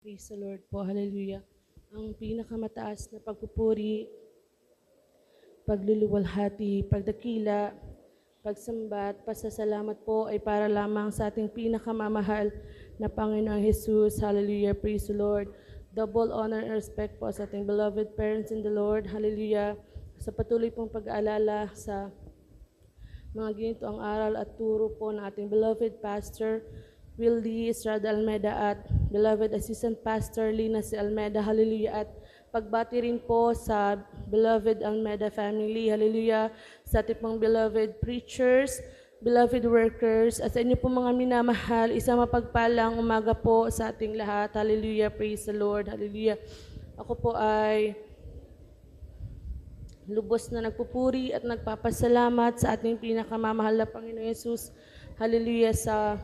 Praise the Lord po. Hallelujah. Ang pinakamataas na pagpupuri, pagluluwalhati, pagdakila, pagsamba at pasasalamat po ay para lamang sa ating pinakamamahal na Panginoong Jesus. Hallelujah. Praise the Lord. Double honor and respect po sa ating beloved parents in the Lord. Hallelujah. Sa patuloy pong pag-aalala sa mga ginito ang aral at turo po ng ating beloved pastor, Wildy Estrada Almeida at beloved Assistant Pastor Lina C. Almeida, hallelujah, at pagbati rin po sa beloved Almeida family, hallelujah, sa ating pong beloved preachers, beloved workers, at sa inyo po mga minamahal, isang mapagpalang umaga po sa ating lahat, hallelujah, praise the Lord, hallelujah. Ako po ay lubos na nagpupuri at nagpapasalamat sa ating pinakamamahal na Panginoon Yesus, hallelujah, sa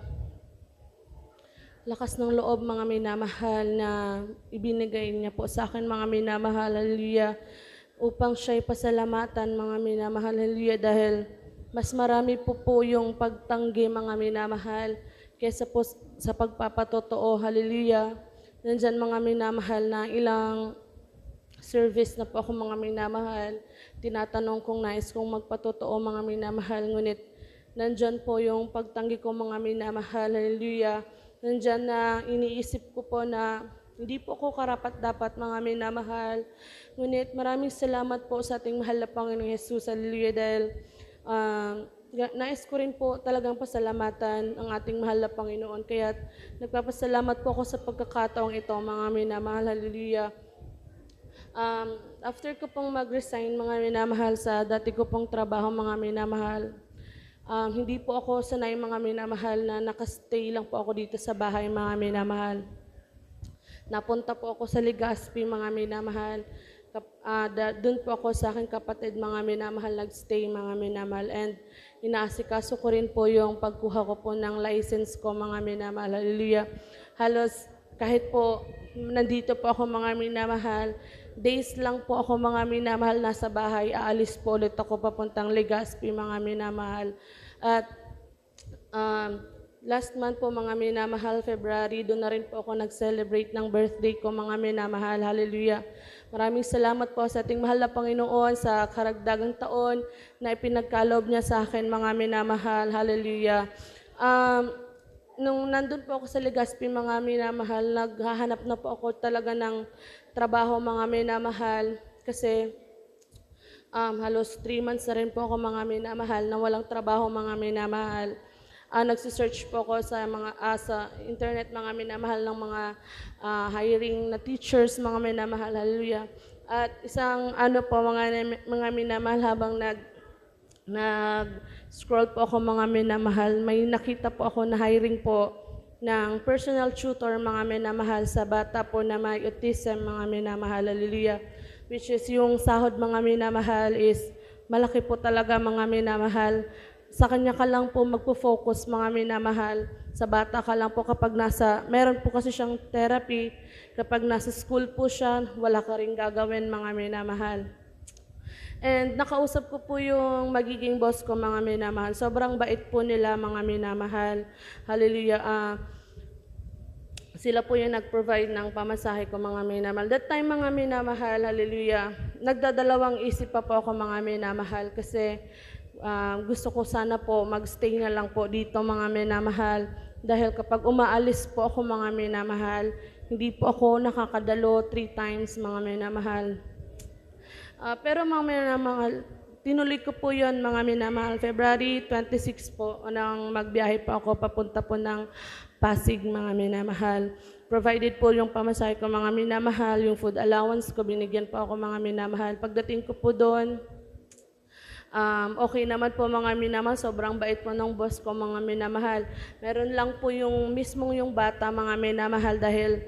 lakas ng loob, mga minamahal, na ibinigay niya po sa akin, mga minamahal, hallelujah, upang siya'y pasalamatan, mga minamahal, hallelujah, dahil mas marami po yung pagtanggi, mga minamahal, kaysa po sa pagpapatotoo, hallelujah. Nandyan, mga minamahal, na ilang service na po ako, mga minamahal, tinatanong kong nais kong magpatotoo, mga minamahal, ngunit nandyan po yung pagtanggi ko, mga minamahal, hallelujah. Nandyan na iniisip ko po na hindi po ako karapat-dapat, mga minamahal. Ngunit maraming salamat po sa ating mahal na Panginoong Jesus, hallelujah, dahil nais ko rin po talagang pasalamatan ang ating mahal na Panginoon. Kaya nagpapasalamat po ako sa pagkakataong ito, mga minamahal, hallelujah. After ko pong mag-resign, mga minamahal, sa dati ko pong trabaho, mga minamahal, hindi po ako sanay, mga minamahal, na nakastay lang po ako dito sa bahay, mga minamahal. Napunta po ako sa Legazpi, mga minamahal. Doon po ako sa aking kapatid, mga minamahal, nagstay, mga minamahal. And inaasikaso ko rin po yung pagkuha ko po ng license ko, mga minamahal. Hallelujah. Halos kahit po nandito po ako, mga minamahal, days lang po ako, mga minamahal, nasa bahay, aalis po ulit ako papuntang Legazpi, mga minamahal. At last month po, mga minamahal, February, doon na rin po ako nag-celebrate ng birthday ko, mga minamahal, hallelujah. Maraming salamat po sa ating mahal na Panginoon sa karagdagang taon na ipinagkaloob niya sa akin, mga minamahal, hallelujah. Nung nandun po ako sa Legazpi, mga minamahal, naghahanap na po ako talaga ng trabaho, mga minamahal, kasi halos 3 months na rin po ako, mga minamahal, na walang trabaho, mga minamahal. Nagsisearch po ako sa sa internet, mga minamahal, ng mga hiring na teachers, mga minamahal, hallelujah. At isang po, mga minamahal, habang nag-scroll po ako, mga minamahal, may nakita po ako na hiring po ng personal tutor, mga minamahal, sa bata po na may autism, mga minamahal, hallelujah. Which is yung sahod, mga minamahal, is malaki po talaga, mga minamahal. Sa kanya ka lang po magpo-focus, mga minamahal. Sa bata ka lang po kapag meron po kasi siyang therapy, kapag nasa school po siya, wala ka rin gagawin, mga minamahal. And nakausap ko po yung magiging boss ko, mga minamahal. Sobrang bait po nila, mga minamahal. Hallelujah. Sila po yung nag-provide ng pamasahe ko, mga minamahal. That time, mga minamahal, hallelujah, nagdadalawang isip pa po ako, mga minamahal, kasi gusto ko sana po magstay na lang po dito, mga minamahal. Dahil kapag umaalis po ako, mga minamahal, hindi po ako nakakadalo 3 times, mga minamahal. Pero mga minamahal, tinuloy ko po yon, mga minamahal. February 26 po, nang magbiyahe po ako papunta po ng Pasig, mga minamahal. Provided po yung pamasahe ko, mga minamahal, yung food allowance ko, binigyan po ako, mga minamahal. Pagdating ko po doon, okay naman po, mga minamahal, sobrang bait po ng boss ko, mga minamahal. Meron lang po yung mismong yung bata, mga minamahal, dahil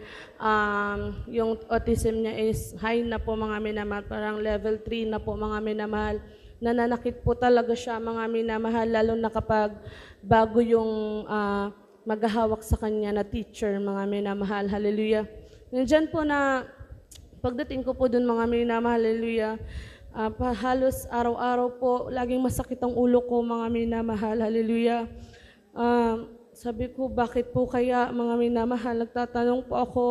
yung autism niya is high na po, mga minamahal, parang level 3 na po, mga minamahal. Nananakit po talaga siya, mga minamahal, lalo na kapag bago yung maghahawak sa kanya na teacher, mga minamahal, hallelujah. Nandiyan po na pagdating ko po dun, mga minamahal, hallelujah, halos araw-araw po, laging masakit ang ulo ko, mga minamahal, hallelujah. Sabi ko, bakit po kaya, mga minamahal? Nagtatanong po ako,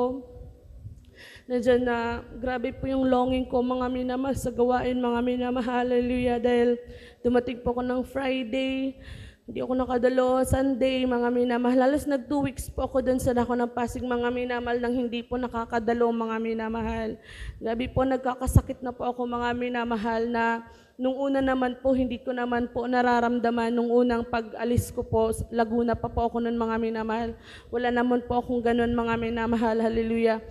Nandiyan na grabe po yung longing ko mga minamahal sa gawain mga minamahal, hallelujah, dahil dumating po ako ng Friday, hindi ako nakadalo, Sunday, mga minamahal. Halos nag 2 weeks po ako doon sa Dako ng Pasig, mga minamahal, nang hindi po nakakadalo, mga minamahal. Grabe po, nagkakasakit na po ako, mga minamahal, na nung una naman po, hindi ko naman po nararamdaman. Nung unang pag-alis ko po, Laguna pa po ako noon, mga minamahal. Wala naman po akong ganun, mga minamahal, hallelujah.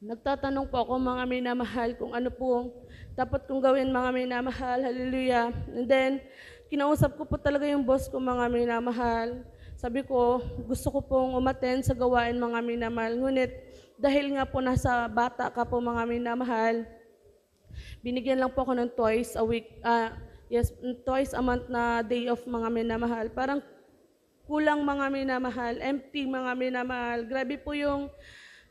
Nagtatanong po ako, mga minamahal, kung ano po dapat kong gawin, mga minamahal, hallelujah. And then, kinausap ko po talaga yung boss ko, mga minamahal. Sabi ko, gusto ko pong umattend sa gawain, mga minamahal. Ngunit, dahil nga po nasa bata ka po, mga minamahal, binigyan lang po ako ng twice a week, twice a month na day off, mga minamahal. Parang kulang, mga minamahal, empty, mga minamahal. Grabe po yung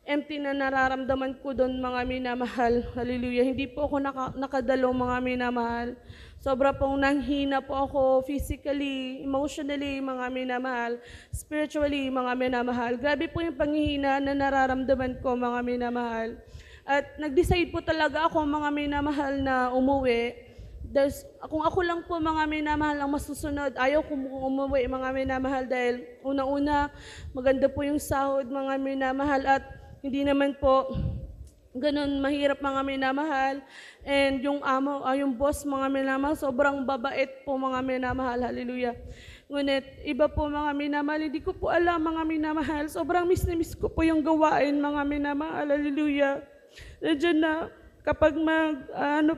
empty na nararamdaman ko doon, mga minamahal. Hallelujah. Hindi po ako nakadalo, mga minamahal. Sobra pong nanghina po ako physically, emotionally, mga minamahal. Spiritually, mga minamahal. Grabe po yung panghihina na nararamdaman ko, mga minamahal. At nag-decide po talaga ako, mga minamahal, na umuwi. Kung ako lang po, mga minamahal, ang masusunod, ayaw ko umuwi, mga minamahal, dahil unang-una, maganda po yung sahod, mga minamahal, at hindi naman po ganun mahirap, mga minamahal. And yung yung boss, mga minamahal, sobrang babait po, mga minamahal, hallelujah. Ngunit iba po, mga minamahal, hindi ko po alam, mga minamahal, sobrang miss ko po yung gawain, mga minamahal, hallelujah. Nandiyan na, kapag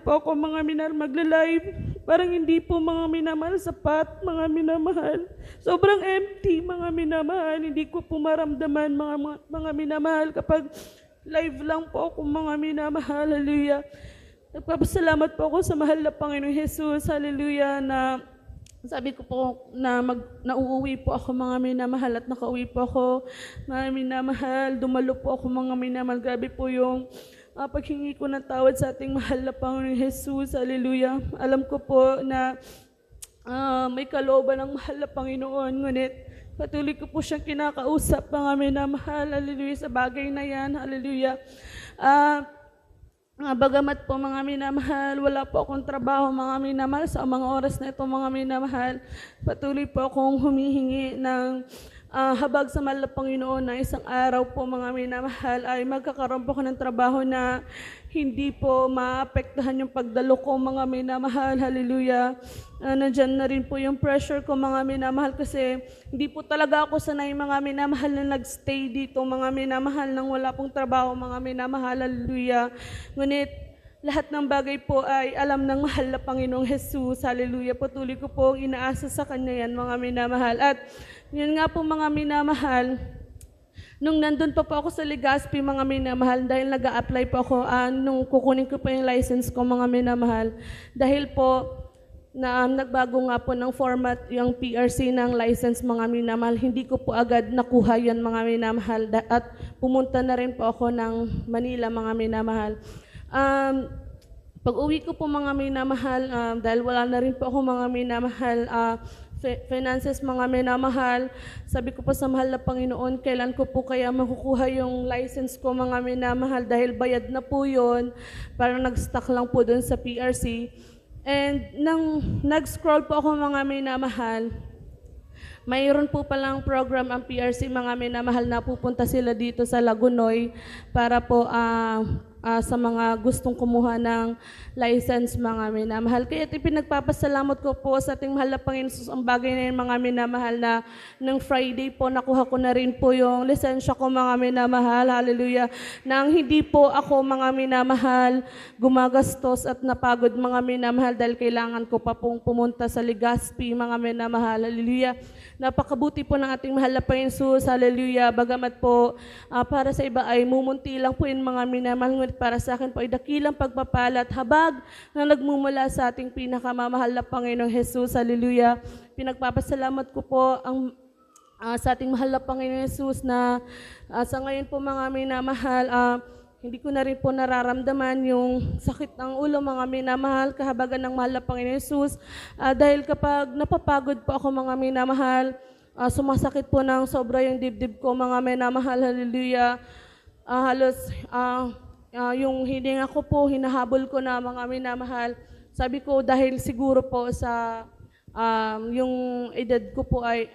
po ako, mga minamahal, magla-live, parang hindi po, mga minamahal, sapat, mga minamahal. Sobrang empty, mga minamahal. Hindi ko po maramdaman, mga minamahal, kapag live lang po ako, mga minamahal, hallelujah. Nagpapasalamat po ako sa mahal na Panginoong Jesus, hallelujah, na sabi ko po na nauuwi po ako, mga minamahal, at nakauwi po ako, mga minamahal. Dumalo po ako, mga minamahal. Grabe po yung paghingi ko ng tawad sa ating mahal na Panginoong Jesus, hallelujah. Alam ko po na may kalooban ng mahal na Panginoon, ngunit patuloy ko po siyang kinakausap, mga minamahal, hallelujah, sa bagay na yan, hallelujah. Bagamat po, mga minamahal, wala po akong trabaho, mga minamahal, sa mga oras na ito, mga minamahal, patuloy po akong humihingi ng habag sa mahal na Panginoon na isang araw po, mga minamahal, ay magkakaroon po ako ng trabaho na hindi po maapektahan yung pagdalo ko, mga minamahal, hallelujah. Nandyan na rin po yung pressure ko, mga minamahal, kasi hindi po talaga ako sanay, mga minamahal, na nagstay dito, mga minamahal, nang wala pong trabaho, mga minamahal, hallelujah. Ngunit lahat ng bagay po ay alam ng mahal na Panginoong Jesus, hallelujah. Patuloy ko po inaasa sa Kanya yan, mga minamahal. At yun nga po, mga minamahal, nung nandun pa po ako sa Legazpi, mga minamahal, dahil nag-a-apply po ako, nung kukunin ko po yung license ko, mga minamahal, dahil po na nagbago nga po ng format yung PRC ng license, mga minamahal, hindi ko po agad nakuha yun, mga minamahal, at pumunta na rin po ako ng Manila, mga minamahal. Pag-uwi ko po, mga minamahal, dahil wala na rin po ako, mga minamahal, finances, mga minamahal, sabi ko po sa mahal na Panginoon, kailan ko po kaya makukuha yung license ko, mga minamahal, dahil bayad na po yun, parang nag-stuck lang po dun sa PRC. And nang nag-scroll po ako, mga minamahal, mayroon po palang program ang PRC, mga minamahal, na pupunta sila dito sa Lagunoy para po sa mga gustong kumuha ng license, mga minamahal. Kaya pinagpapasalamat ko po sa ating mahal na Panginoon Jesus, ang bagay na yun, mga minamahal, na ng Friday po nakuha ko na rin po yung lisensya ko, mga minamahal, hallelujah. Nang hindi po ako, mga minamahal, gumagastos at napagod, mga minamahal, dahil kailangan ko pa pong pumunta sa Legazpi, mga minamahal, hallelujah. Napakabuti po ng ating mahal na Panginoon Jesus, hallelujah. Bagamat po para sa iba ay mumunti lang po yun, mga minamahal, ngunit para sa akin po ay dakilang pagpapala at habag na nagmumula sa ating pinakamamahal na Panginoong Jesus, hallelujah. Pinagpapasalamat ko po sa ating mahal na Panginoong Jesus na sa ngayon po, mga minamahal, hindi ko na rin po nararamdaman yung sakit ng ulo, mga minamahal, kahabagan ng mahal na Panginoong Jesus. Dahil kapag napapagod po ako, mga minamahal, sumasakit po ng sobra yung dibdib ko, mga minamahal, hallelujah. halos yung hininga ko po, hinahabol ko na mga minamahal. Sabi ko dahil siguro po sa yung edad ko po ay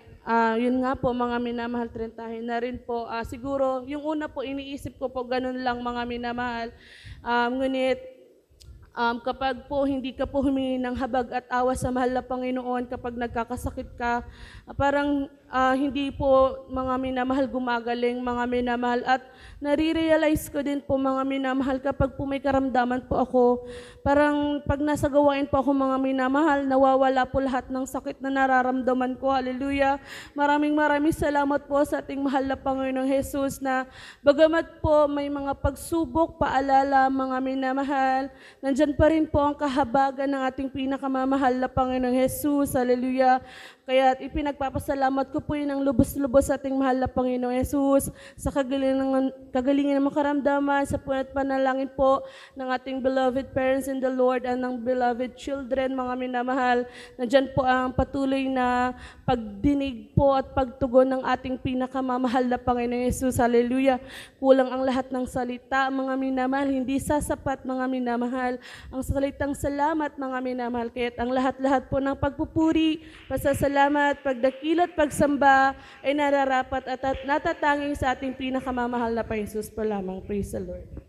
yun nga po mga minamahal, 30 na rin po. Siguro yung una po iniisip ko po ganun lang mga minamahal. Ngunit kapag po hindi ka po humingi ng habag at awa sa mahal na Panginoon, kapag nagkakasakit ka, parang hindi po mga minamahal gumagaling, mga minamahal. At nare-realize ko din po mga minamahal, kapag po may karamdaman po ako, parang pag nasa gawain po ako mga minamahal, nawawala po lahat ng sakit na nararamdaman ko. Hallelujah. Maraming salamat po sa ating mahal na Panginoong Jesus na bagamat po may mga pagsubok, paalala mga minamahal, nandyan pa rin po ang kahabagan ng ating pinakamamahal na Panginoong Jesus. Hallelujah. Kaya ipinagpapasalamat ko po yun ng lubos-lubos sa ating mahal na Panginoong Jesus sa kagalingan ng makaramdaman, sa punat panalangin po ng ating beloved parents in the Lord and ng beloved children, mga minamahal. Nandyan po ang patuloy na pagdinig po at pagtugon ng ating pinakamamahal na Panginoong Jesus. Hallelujah. Kulang ang lahat ng salita, mga minamahal. Hindi sasapat, mga minamahal. Ang salitang salamat, mga minamahal. Kaya't ang lahat-lahat po ng pagpupuri, pasasalamat, pagdakilat, pagsamba ay nararapat at natatanging sa ating pinakamamahal na Panginoon Jesus pa lamang. Praise the Lord.